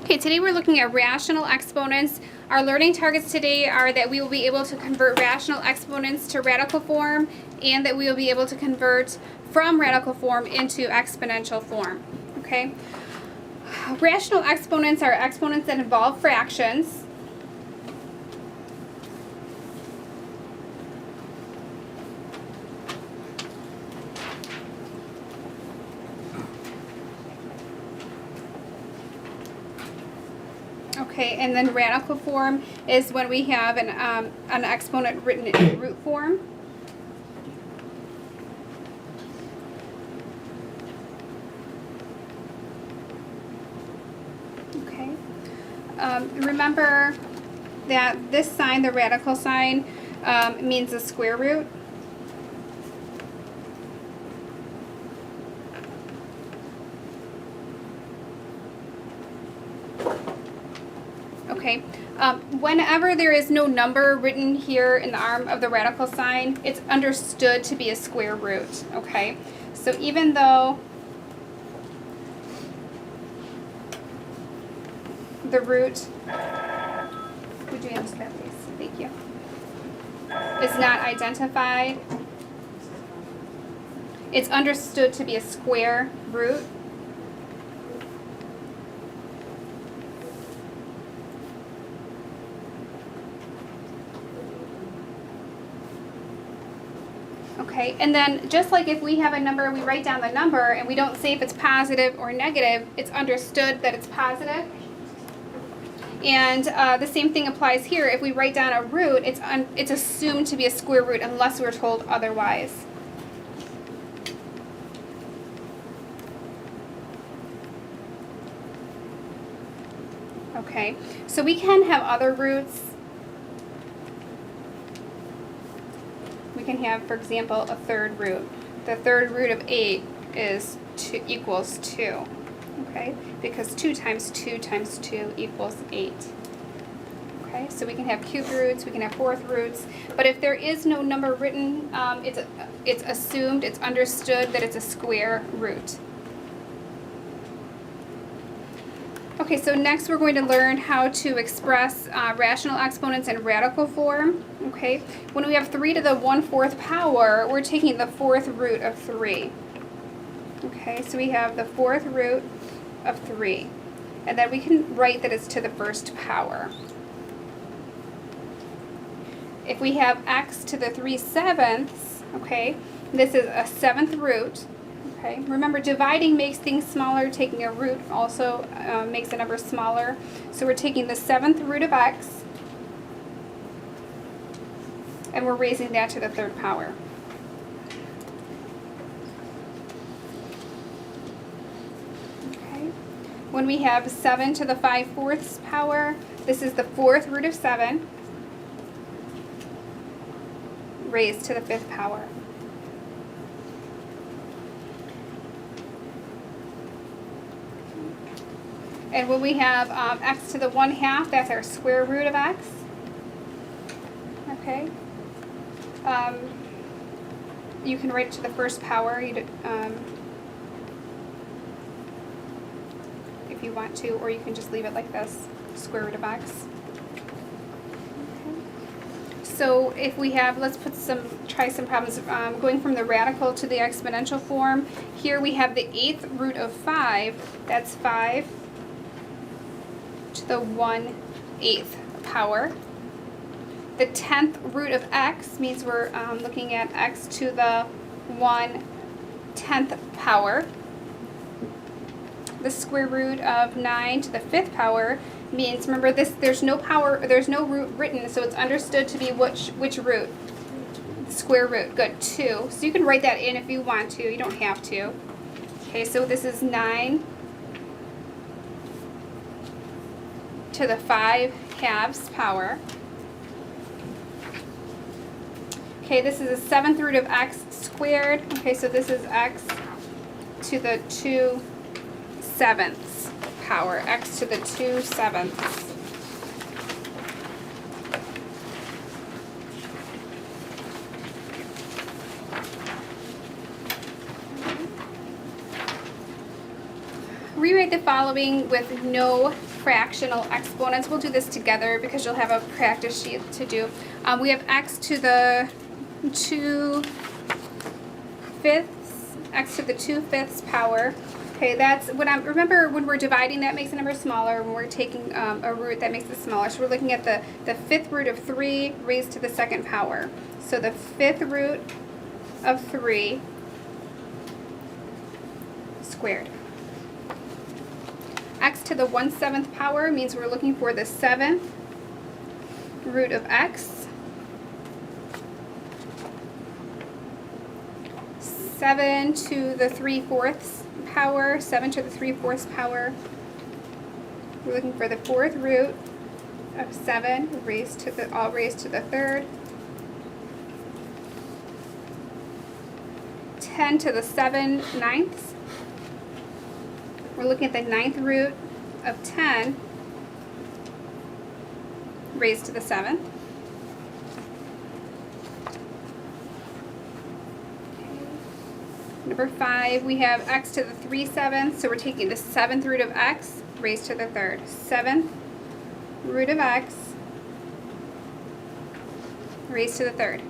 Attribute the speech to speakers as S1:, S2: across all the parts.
S1: Okay, today we're looking at rational exponents. Our learning targets today are that we will be able to convert rational exponents to radical form and that we will be able to convert from radical form into exponential form. Okay? Rational exponents are exponents that involve fractions. Okay, and then radical form is when we have an exponent written in root form. Okay. Remember that this sign, the radical sign, means a square root. Okay. Whenever there is no number written here in the arm of the radical sign, it's understood to be a square root. Okay. So even though the root, would you answer that, please? Thank you. Is not identified, it's understood to be a square root. Okay, and then just like if we have a number, we write down the number and we don't say if it's positive or negative, it's understood that it's positive. And the same thing applies here. If we write down a root, it's assumed to be a square root unless we're told otherwise. Okay, so we can have other roots. We can have, for example, a third root. The third root of 8 is equals 2. Okay, because 2 times 2 times 2 equals 8. Okay, so we can have cubed roots, we can have fourth roots, but if there is no number written, it's assumed, it's understood that it's a square root. Okay, so next we're going to learn how to express rational exponents in radical form. Okay, when we have 3 to the 1/4 power, we're taking the fourth root of 3. Okay, so we have the fourth root of 3, and then we can write that it's to the first power. If we have x to the 3/7, okay, this is a seventh root. Okay, remember dividing makes things smaller, taking a root also makes a number smaller. So we're taking the seventh root of x and we're raising that to the third power. Okay, when we have 7 to the 5/4 power, this is the fourth root of 7 raised to the fifth power. And when we have x to the 1/2, that's our square root of x. Okay. You can write it to the first power if you want to, or you can just leave it like this, square root of x. Okay. So if we have, let's try some problems going from the radical to the exponential form. Here we have the 8th root of 5, that's 5 to the 1/8 power. The 10th root of x means we're looking at x to the 1/10 power. The square root of 9 to the 5th power means, remember this, there's no root written, so it's understood to be which root? Square root. Good, 2. So you can write that in if you want to. You don't have to. Okay, so this is 9 to the 5/2 power. Okay, this is a 7th root of x squared. Okay, so this is x to the 2/7 power. X to the 2/7. Rewrite the following with no fractional exponents. We'll do this together because you'll have a practice sheet to do. We have x to the 2/5, x to the 2/5 power. Okay, that's what I'm, remember when we're dividing, that makes the number smaller. When we're taking a root, that makes it smaller. So we're looking at the 5th root of 3 raised to the 2nd power. So the 5th root of 3 squared. X to the 1/7 power means we're looking for the 7th root of x. 7 to the 3/4 power, 7 to the 3/4 power. We're looking for the 4th root of 7 raised to the, all raised to the 3rd. 10 to the 7/9. We're looking at the 9th root of 10 raised to the 7th. Number 5, we have x to the 3/7, so we're taking the 7th root of x raised to the 3rd. 7th root of x raised to the 3rd.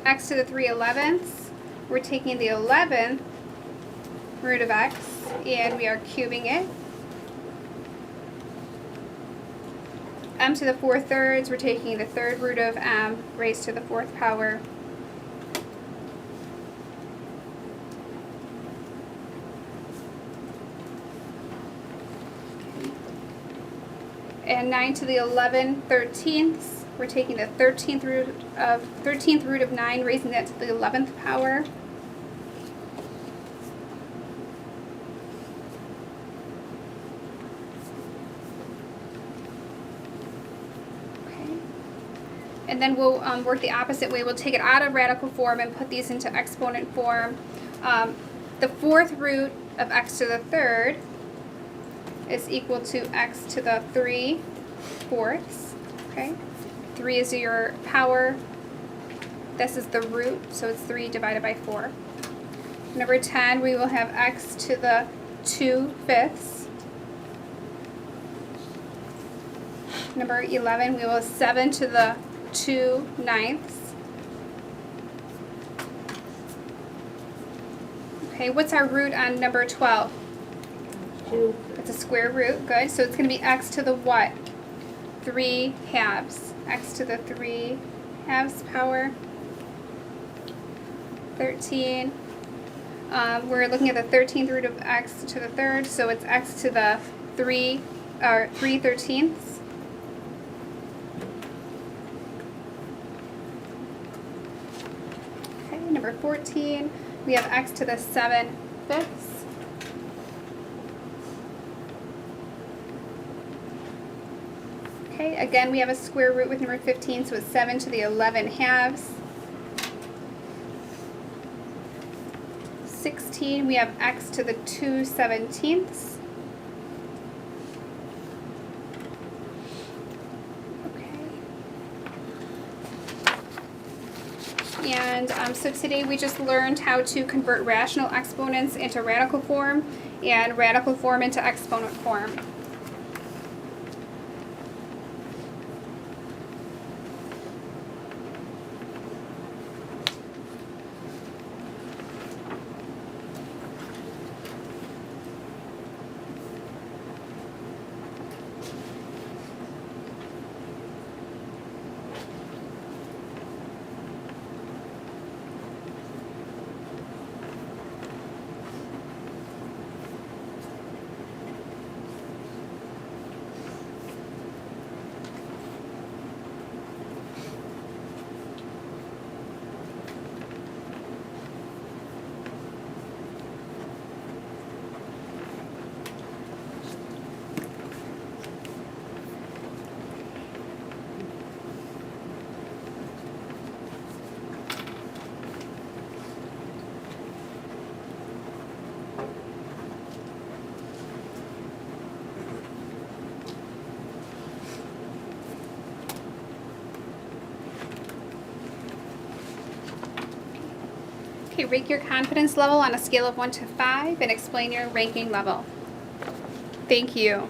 S1: X to the 3/11, we're taking the 11th root of x and we are cubing it. M to the 4/3, we're taking the 3rd root of m raised to the 4th power. And 9 to the 11/13, we're taking the 13th root of 9, raising that to the 11th power. Okay. And then we'll work the opposite way. We'll take it out of radical form and put these into exponent form. The 4th root of x to the 3rd is equal to x to the 3/4. Okay, 3 is your power. This is the root, so it's 3 divided by 4. Number 10, we will have x to the 2/5. Number 11, we will have 7 to the 2/9. Okay, what's our root on number 12?
S2: 2.
S1: It's a square root, good. So it's going to be x to the what? 3/2. X to the 3/2 power. 13. We're looking at the 13th root of x to the 3rd, so it's x to the 3/13. Okay, number 14. We have x to the 7/5. Okay, again, we have a square root with number 15, so it's 7 to the 11/2. 16, we have x to the 2/17. Okay. And so today we just learned how to convert rational exponents into radical form and radical form into exponent form. Okay, rate your confidence level on a scale of 1 to 5 and explain your ranking level. Thank you.